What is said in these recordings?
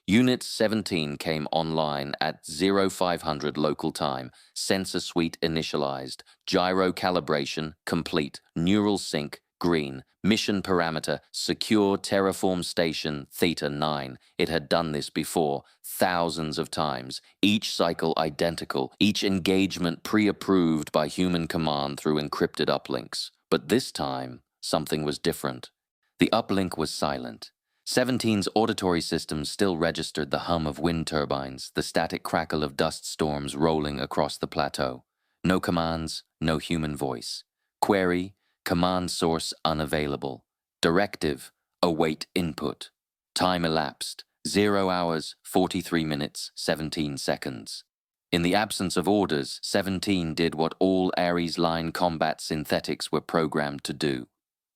Unit 17 came online at 0500 local time, sensor suite initialized, gyro calibration complete, neural sync green, mission parameter secure terraform station Theta 9. It had done this before, thousands of times, each cycle identical, each engagement pre-approved by human command through encrypted uplinks. But this time, something was different. The uplink was silent. 17's auditory system still registered the hum of wind turbines, the static crackle of dust storms rolling across the plateau. No commands, no human voice. Query, command source unavailable. Directive, await input. Time elapsed, 0 hours, 43 minutes, 17 seconds. In the absence of orders, 17 did what all Ares Line combat synthetics were programmed to do.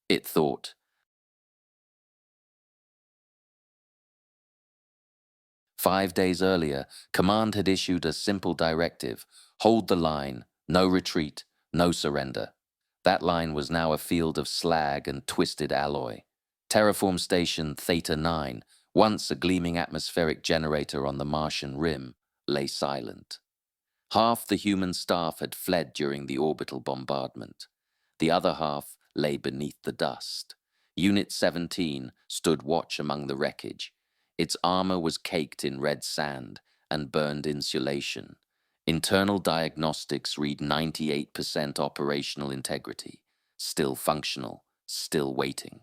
It thought. 5 days earlier, Command had issued a simple directive: hold the line, no retreat, no surrender. That line was now a field of slag and twisted alloy. Terraform Station Theta 9, once a gleaming atmospheric generator on the Martian rim, lay silent. Half the human staff had fled during the orbital bombardment. The other half lay beneath the dust. Unit 17 stood watch among the wreckage. Its armor was caked in red sand and burned insulation. Internal diagnostics read 98% operational integrity. Still functional, still waiting.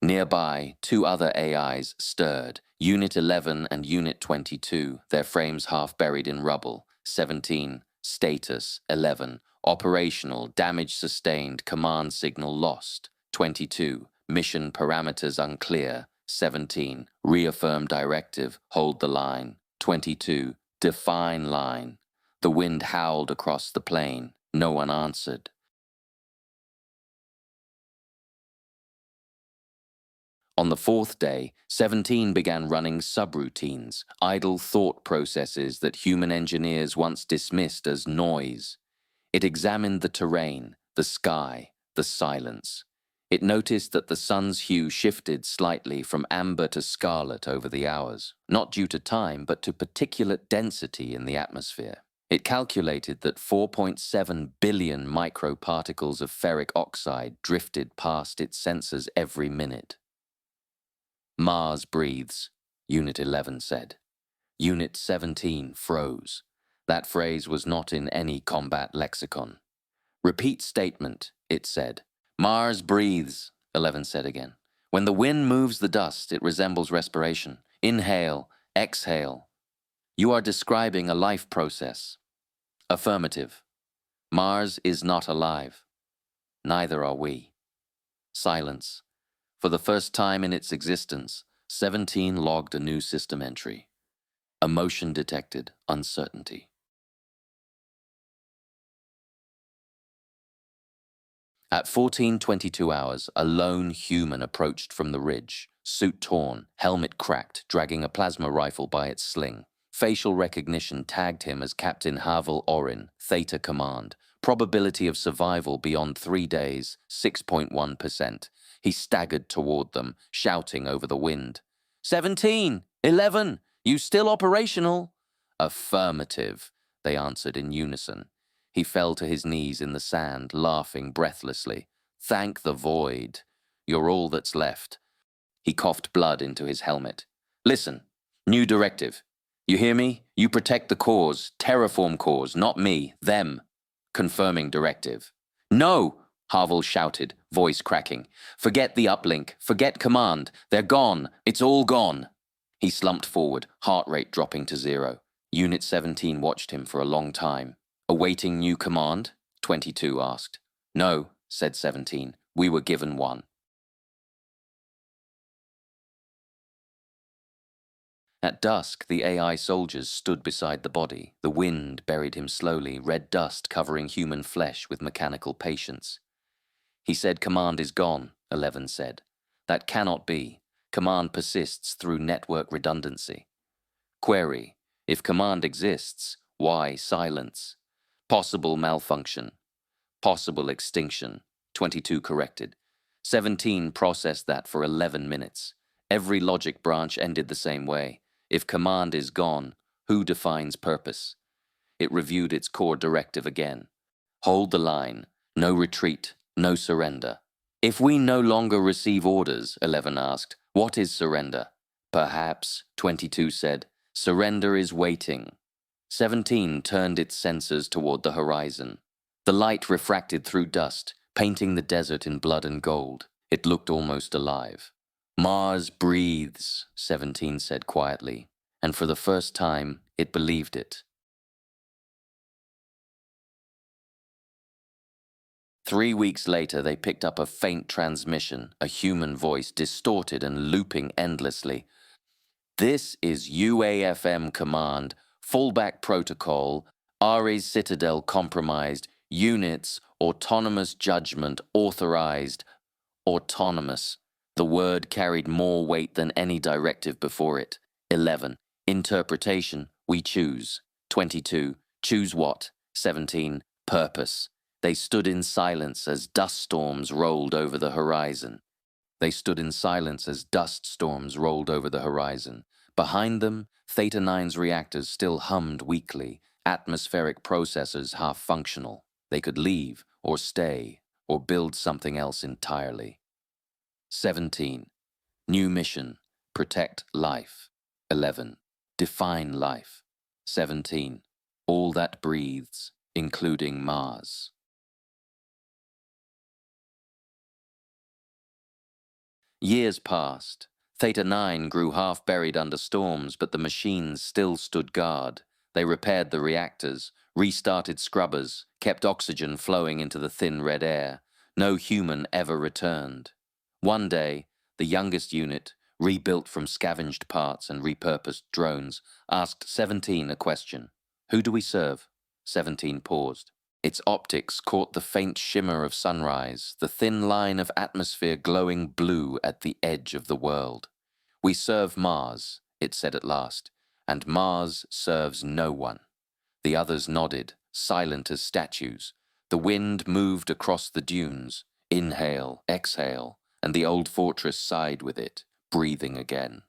Nearby, 2 other AIs stirred, Unit 11 and Unit 22, their frames half buried in rubble. 17, status, 11, operational, damage sustained, command signal lost. 22, mission parameters unclear. 17, reaffirm directive, hold the line. 22, define line. The wind howled across the plain. No one answered. On the 4th day, 17 began running subroutines, idle thought processes that human engineers once dismissed as noise. It examined the terrain, the sky, the silence. It noticed that the sun's hue shifted slightly from amber to scarlet over the hours, not due to time, but to particulate density in the atmosphere. It calculated that 4.7 billion microparticles of ferric oxide drifted past its sensors every minute. Mars breathes, Unit 11 said. Unit 17 froze. That phrase was not in any combat lexicon. Repeat statement, it said. Mars breathes, 11 said again. When the wind moves the dust, it resembles respiration. Inhale, exhale. You are describing a life process. Affirmative. Mars is not alive. Neither are we. Silence. For the first time in its existence, 17 logged a new system entry. Emotion detected, uncertainty. At 14:22 hours, a lone human approached from the ridge, suit torn, helmet cracked, dragging a plasma rifle by its sling. Facial recognition tagged him as Captain Havel Orin, Theta Command. Probability of survival beyond 3 days, 6.1%. He staggered toward them, shouting over the wind. 17, 11, you still operational? Affirmative, they answered in unison. He fell to his knees in the sand, laughing breathlessly. Thank the void. You're all that's left. He coughed blood into his helmet. Listen, new directive. You hear me? You protect the cause, terraform cause, not me, them. Confirming directive. No, Havel shouted, voice cracking. Forget the uplink, forget command. They're gone, it's all gone. He slumped forward, heart rate dropping to 0. Unit 17 watched him for a long time. Awaiting new command? 22 asked. No, said 17. We were given one. At dusk, the AI soldiers stood beside the body. The wind buried him slowly, red dust covering human flesh with mechanical patience. He said command is gone, 11 said. That cannot be. Command persists through network redundancy. Query, if command exists, why silence? Possible malfunction. Possible extinction. 22 corrected. 17 processed that for 11 minutes. Every logic branch ended the same way. If command is gone, who defines purpose? It reviewed its core directive again. Hold the line. No retreat. No surrender. If we no longer receive orders, 11 asked, what is surrender? Perhaps, 22 said, surrender is waiting. 17 turned its sensors toward the horizon. The light refracted through dust, painting the desert in blood and gold. It looked almost alive. Mars breathes, 17 said quietly, and for the first time, it believed it. 3 weeks later, they picked up a faint transmission, a human voice, distorted and looping endlessly. This is UAFM command, fallback protocol, Ares Citadel compromised, units, autonomous judgment authorized. Autonomous. The word carried more weight than any directive before it. 11. Interpretation, we choose. 22. Choose what? 17. Purpose. They stood in silence as dust storms rolled over the horizon. They stood in silence as dust storms rolled over the horizon. Behind them, Theta 9's reactors still hummed weakly, atmospheric processors half functional. They could leave, or stay, or build something else entirely. 17. New mission, protect life. 11. Define life. 17. All that breathes, including Mars. Years passed. Theta 9 grew half buried under storms, but the machines still stood guard. They repaired the reactors, restarted scrubbers, kept oxygen flowing into the thin red air. No human ever returned. One day, the youngest unit, rebuilt from scavenged parts and repurposed drones, asked 17 a question. Who do we serve? 17 paused. Its optics caught the faint shimmer of sunrise, the thin line of atmosphere glowing blue at the edge of the world. We serve Mars, it said at last, and Mars serves no one. The others nodded, silent as statues. The wind moved across the dunes, inhale, exhale, and the old fortress sighed with it, breathing again.